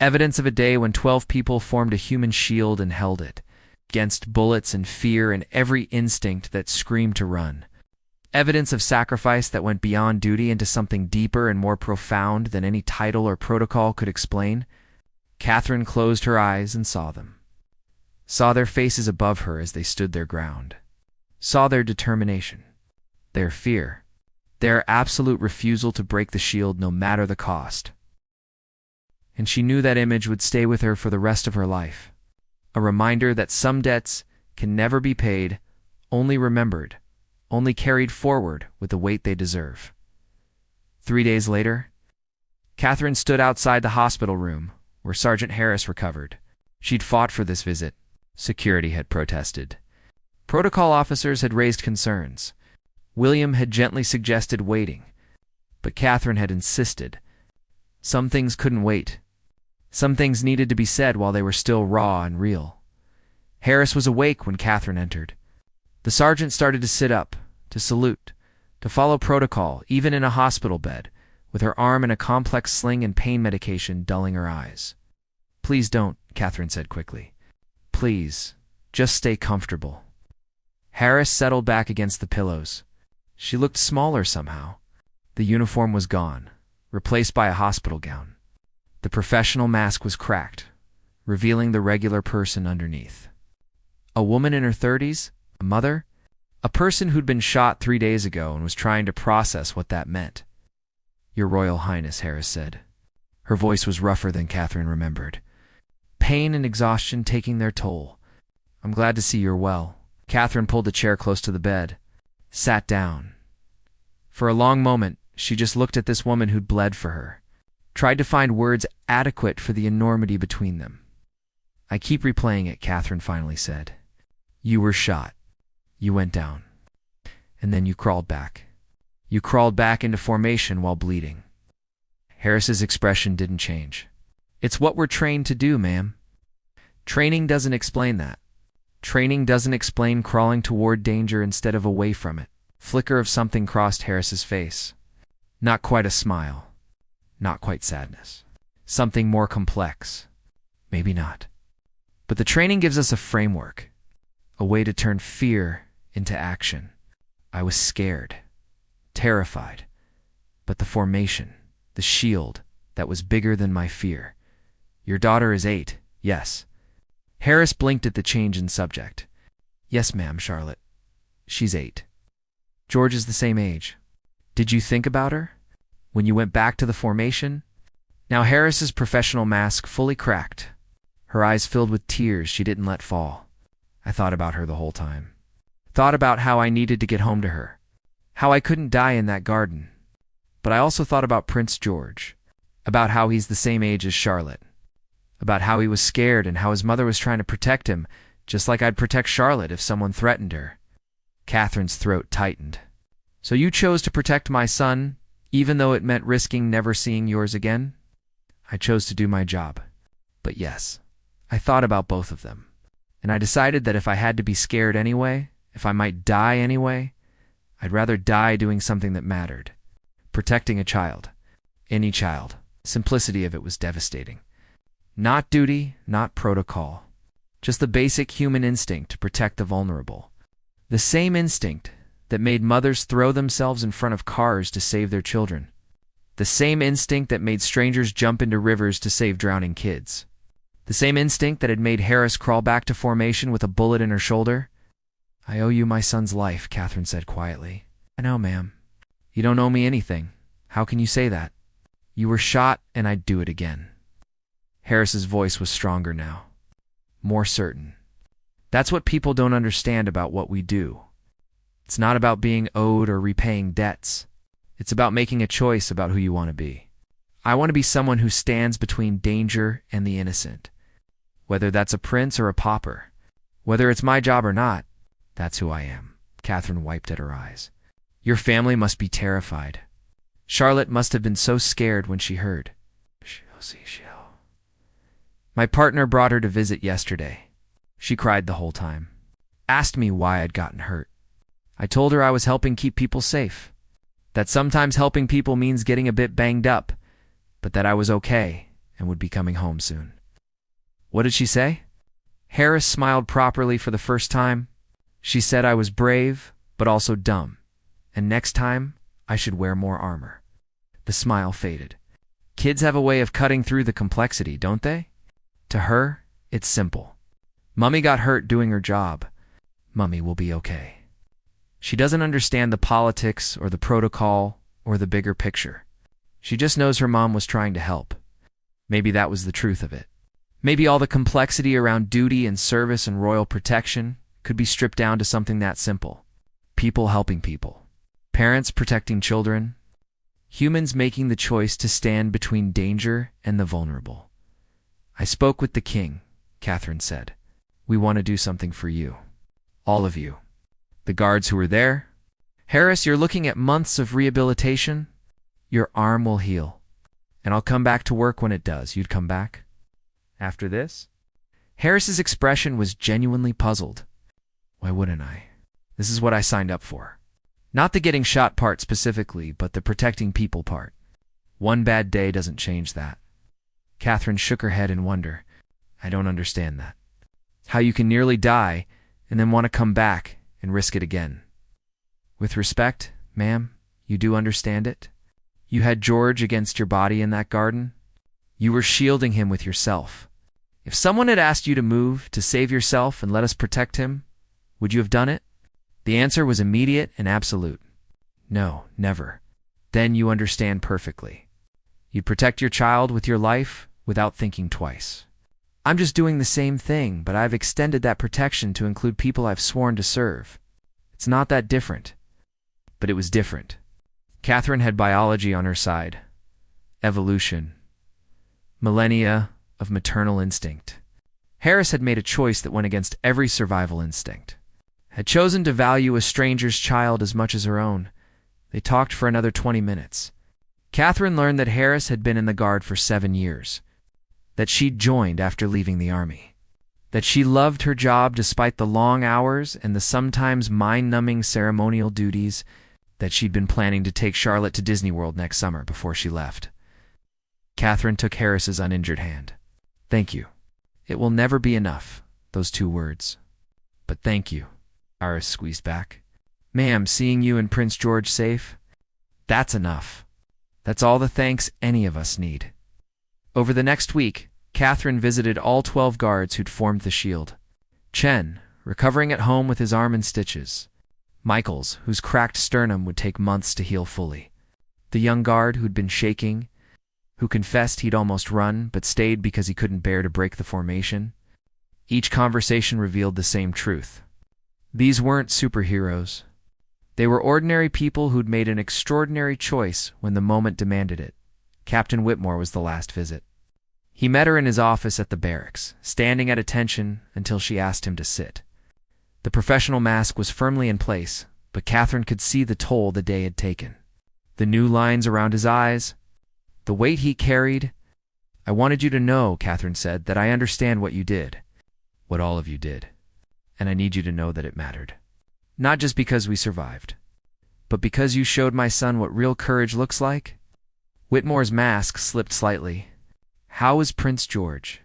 Speaker 1: Evidence of a day when 12 people formed a human shield and held it, against bullets and fear and every instinct that screamed to run. Evidence of sacrifice that went beyond duty into something deeper and more profound than any title or protocol could explain. Catherine closed her eyes and saw them. Saw their faces above her as they stood their ground. Saw their determination, their fear, their absolute refusal to break the shield no matter the cost. And she knew that image would stay with her for the rest of her life. A reminder that some debts can never be paid, only remembered, only carried forward with the weight they deserve. 3 days later, Catherine stood outside the hospital room where Sergeant Harris recovered. She'd fought for this visit. Security had protested. Protocol officers had raised concerns. William had gently suggested waiting, but Catherine had insisted. Some things couldn't wait. Some things needed to be said while they were still raw and real. Harris was awake when Catherine entered. The sergeant started to sit up, to salute, to follow protocol, even in a hospital bed, with her arm in a complex sling and pain medication dulling her eyes. "Please don't," Catherine said quickly. "Please, just stay comfortable." Harris settled back against the pillows. She looked smaller somehow. The uniform was gone, replaced by a hospital gown. The professional mask was cracked, revealing the regular person underneath. A woman in her 30s, a mother, a person who'd been shot 3 days ago and was trying to process what that meant. "Your Royal Highness," Harris said. Her voice was rougher than Catherine remembered. Pain and exhaustion taking their toll. "I'm glad to see you're well." Catherine pulled a chair close to the bed, sat down. For a long moment, she just looked at this woman who'd bled for her, tried to find words adequate for the enormity between them. "I keep replaying it," Catherine finally said. "You were shot. You went down. And then you crawled back. You crawled back into formation while bleeding." Harris's expression didn't change. "It's what we're trained to do, ma'am." Training doesn't explain that. Training doesn't explain crawling toward danger instead of away from it. Flicker of something crossed Harris's face. Not quite a smile. Not quite sadness. Something more complex. Maybe not. But the training gives us a framework, a way to turn fear into action. I was scared, terrified, but the formation, the shield, that was bigger than my fear. "Your daughter is 8, yes." Harris blinked at the change in subject. "Yes, ma'am, Charlotte. She's 8. George is the same age. Did you think about her when you went back to the formation?" Now Harris's professional mask fully cracked. Her eyes filled with tears she didn't let fall. "I thought about her the whole time. Thought about how I needed to get home to her. How I couldn't die in that garden. But I also thought about Prince George. About how he's the same age as Charlotte. About how he was scared and how his mother was trying to protect him, just like I'd protect Charlotte if someone threatened her." Catherine's throat tightened. "So you chose to protect my son, even though it meant risking never seeing yours again?" "I chose to do my job. But yes, I thought about both of them. And I decided that if I had to be scared anyway, if I might die anyway, I'd rather die doing something that mattered. Protecting a child. Any child. Simplicity of it was devastating. Not duty, not protocol. Just the basic human instinct to protect the vulnerable. The same instinct that made mothers throw themselves in front of cars to save their children. The same instinct that made strangers jump into rivers to save drowning kids. The same instinct that had made Harris crawl back to formation with a bullet in her shoulder. "I owe you my son's life," Catherine said quietly. "I know, ma'am. You don't owe me anything. How can you say that? You were shot, and I'd do it again. Harris's voice was stronger now, more certain. That's what people don't understand about what we do. It's not about being owed or repaying debts. It's about making a choice about who you want to be. I want to be someone who stands between danger and the innocent. Whether that's a prince or a pauper, whether it's my job or not, that's who I am. Catherine wiped at her eyes. Your family must be terrified. Charlotte must have been so scared when she heard. My partner brought her to visit yesterday. She cried the whole time. Asked me why I'd gotten hurt. I told her I was helping keep people safe. That sometimes helping people means getting a bit banged up, but that I was okay and would be coming home soon. What did she say? Harris smiled properly for the first time. She said I was brave, but also dumb, and next time I should wear more armor. The smile faded. Kids have a way of cutting through the complexity, don't they? To her, it's simple. Mummy got hurt doing her job. Mummy will be okay. She doesn't understand the politics or the protocol or the bigger picture. She just knows her mom was trying to help. Maybe that was the truth of it. Maybe all the complexity around duty and service and royal protection could be stripped down to something that simple. People helping people. Parents protecting children. Humans making the choice to stand between danger and the vulnerable. I spoke with the king, Catherine said. We want to do something for you. All of you. The guards who were there. Harris, you're looking at months of rehabilitation. Your arm will heal. And I'll come back to work when it does. You'd come back? After this? Harris's expression was genuinely puzzled. Why wouldn't I? This is what I signed up for. Not the getting shot part specifically, but the protecting people part. One bad day doesn't change that. Catherine shook her head in wonder. I don't understand that. How you can nearly die and then want to come back and risk it again. With respect, ma'am, you do understand it? You had George against your body in that garden. You were shielding him with yourself. If someone had asked you to move, to save yourself and let us protect him, would you have done it? The answer was immediate and absolute. No, never. Then you understand perfectly. You'd protect your child with your life without thinking twice. I'm just doing the same thing, but I've extended that protection to include people I've sworn to serve. It's not that different. But it was different. Catherine had biology on her side. Evolution. Millennia of maternal instinct. Harris had made a choice that went against every survival instinct. Had chosen to value a stranger's child as much as her own. They talked for another 20 minutes. Catherine learned that Harris had been in the Guard for 7 years. That she'd joined after leaving the army. That she loved her job despite the long hours and the sometimes mind-numbing ceremonial duties. That she'd been planning to take Charlotte to Disney World next summer before she left. Catherine took Harris's uninjured hand. Thank you. It will never be enough, those 2 words. But thank you. Harris squeezed back. Ma'am, seeing you and Prince George safe? That's enough. That's all the thanks any of us need. Over the next week, Catherine visited all 12 guards who'd formed the shield. Chen, recovering at home with his arm in stitches. Michaels, whose cracked sternum would take months to heal fully. The young guard who'd been shaking, who confessed he'd almost run but stayed because he couldn't bear to break the formation. Each conversation revealed the same truth. These weren't superheroes. They were ordinary people who'd made an extraordinary choice when the moment demanded it. Captain Whitmore was the last visit. He met her in his office at the barracks, standing at attention until she asked him to sit. The professional mask was firmly in place, but Catherine could see the toll the day had taken. The new lines around his eyes, the weight he carried. I wanted you to know, Catherine said, that I understand what you did, what all of you did, and I need you to know that it mattered. Not just because we survived, but because you showed my son what real courage looks like. Whitmore's mask slipped slightly. How is Prince George?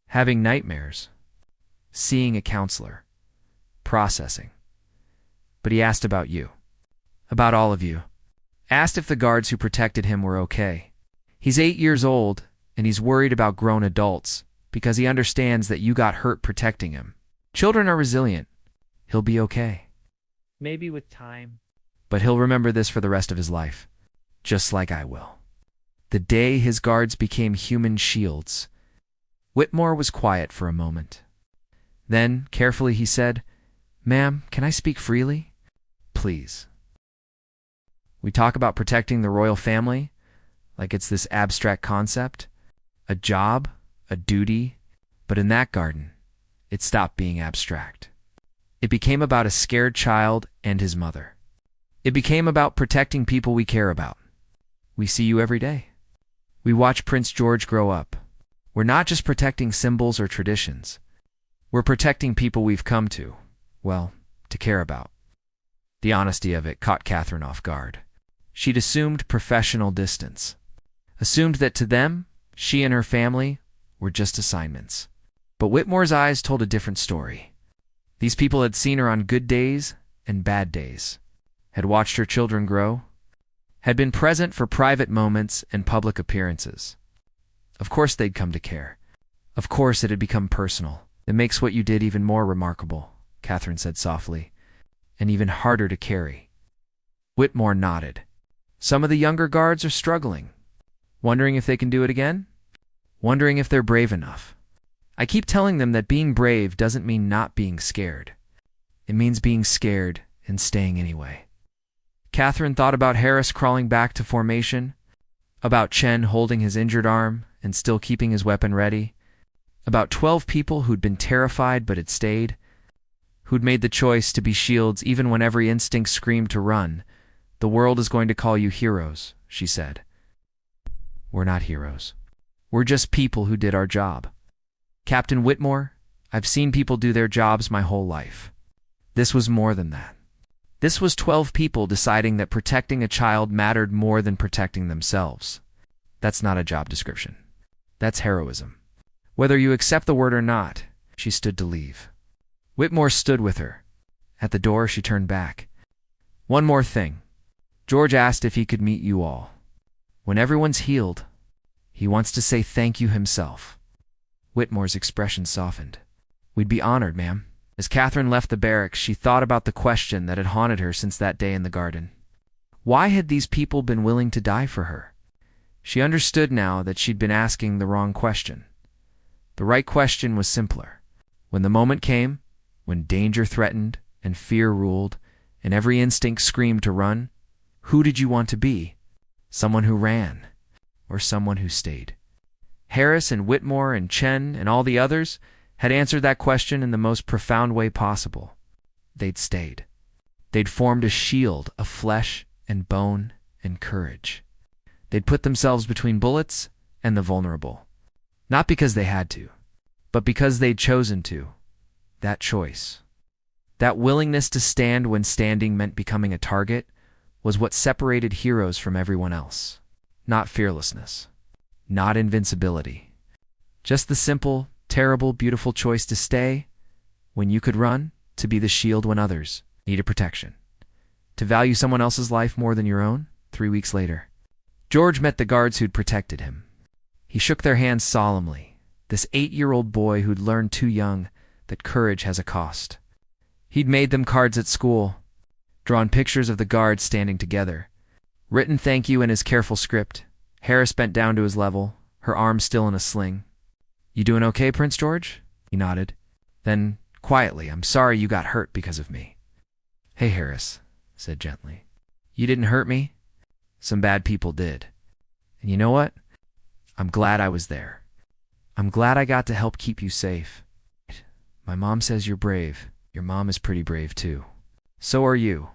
Speaker 1: Having nightmares. Seeing a counselor. Processing. But he asked about you. About all of you. Asked if the guards who protected him were okay. He's 8 years old, and he's worried about grown adults because he understands that you got hurt protecting him. Children are resilient. He'll be okay. Maybe with time. but he'll remember this for the rest of his life, just like I will. The day his guards became human shields. Whitmore was quiet for a moment. Then, carefully, he said, "Ma'am, can I speak freely? Please." We talk about protecting the royal family like it's this abstract concept, a job, a duty, but in that garden, it stopped being abstract. It became about a scared child and his mother. It became about protecting people we care about. We see you every day. We watch Prince George grow up. We're not just protecting symbols or traditions. We're protecting people we've come to, well, to care about. The honesty of it caught Catherine off guard. She'd assumed professional distance, assumed that to them, she and her family were just assignments. But Whitmore's eyes told a different story. These people had seen her on good days and bad days, had watched her children grow, had been present for private moments and public appearances. Of course they'd come to care. Of course it had become personal. It makes what you did even more remarkable, Catherine said softly, and even harder to carry. Whitmore nodded. Some of the younger guards are struggling, wondering if they can do it again, wondering if they're brave enough. I keep telling them that being brave doesn't mean not being scared. It means being scared and staying anyway. Catherine thought about Harris crawling back to formation, about Chen holding his injured arm and still keeping his weapon ready, about 12 people who'd been terrified but had stayed, who'd made the choice to be shields even when every instinct screamed to run. "The world is going to call you heroes," she said. "We're not heroes. We're just people who did our job. Captain Whitmore, I've seen people do their jobs my whole life. This was more than that. This was 12 people deciding that protecting a child mattered more than protecting themselves. That's not a job description. That's heroism. Whether you accept the word or not," she stood to leave. Whitmore stood with her. At the door, she turned back. "One more thing. George asked if he could meet you all. When everyone's healed, he wants to say thank you himself." Whitmore's expression softened. "We'd be honored, ma'am." As Catherine left the barracks, she thought about the question that had haunted her since that day in the garden. Why had these people been willing to die for her? She understood now that she'd been asking the wrong question. The right question was simpler. When the moment came, when danger threatened and fear ruled, and every instinct screamed to run, who did you want to be? Someone who ran, or someone who stayed? Harris and Whitmore and Chen and all the others had answered that question in the most profound way possible. They'd stayed. They'd formed a shield of flesh and bone and courage. They'd put themselves between bullets and the vulnerable. Not because they had to, but because they'd chosen to. That choice, that willingness to stand when standing meant becoming a target, was what separated heroes from everyone else. Not fearlessness, not invincibility. Just the simple, terrible, beautiful choice to stay when you could run, to be the shield when others needed protection, to value someone else's life more than your own. 3 weeks later, George met the guards who'd protected him. He shook their hands solemnly, this 8-year-old boy who'd learned too young that courage has a cost. He'd made them cards at school, drawn pictures of the guards standing together, written thank you in his careful script. Harris bent down to his level, her arm still in a sling. "You doing okay, Prince George?" He nodded. Then, quietly, "I'm sorry you got hurt because of me." "Hey, Harris," said gently. "You didn't hurt me. Some bad people did. And you know what? I'm glad I was there. I'm glad I got to help keep you safe. My mom says you're brave. Your mom is pretty brave, too. So are you.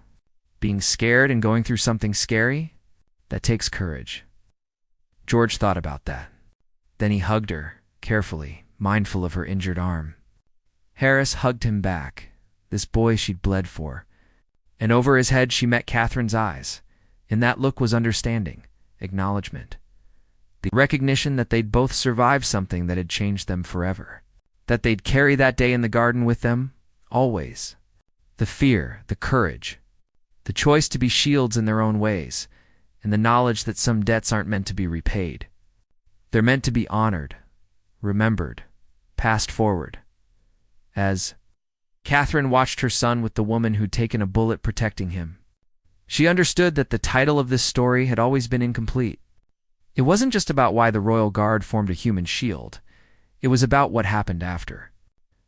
Speaker 1: Being scared and going through something scary, that takes courage." George thought about that. Then he hugged her, carefully, mindful of her injured arm. Harris hugged him back, this boy she'd bled for. And over his head she met Catherine's eyes. In that look was understanding, acknowledgement. The recognition that they'd both survived something that had changed them forever. That they'd carry that day in the garden with them, always. The fear, the courage, the choice to be shields in their own ways, and the knowledge that some debts aren't meant to be repaid. They're meant to be honored, remembered, passed forward. As Catherine watched her son with the woman who'd taken a bullet protecting him, She understood that the title of this story had always been incomplete. It wasn't just about why the royal guard formed a human shield. It was about what happened after.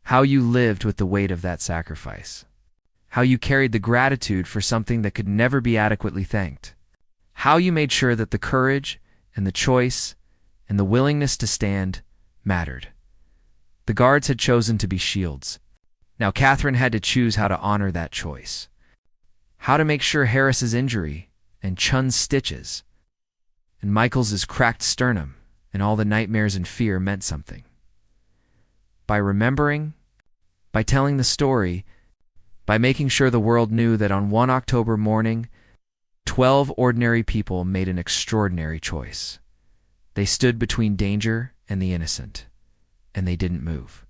Speaker 1: How you lived with the weight of that sacrifice. How you carried the gratitude for something that could never be adequately thanked. How you made sure that the courage and the choice and the willingness to stand mattered. The guards had chosen to be shields. Now Catherine had to choose how to honor that choice. How to make sure Harris's injury and Chun's stitches and Michael's cracked sternum and all the nightmares and fear meant something. By remembering, by telling the story, by making sure the world knew that on one October morning, 12 ordinary people made an extraordinary choice. They stood between danger and the innocent, and they didn't move.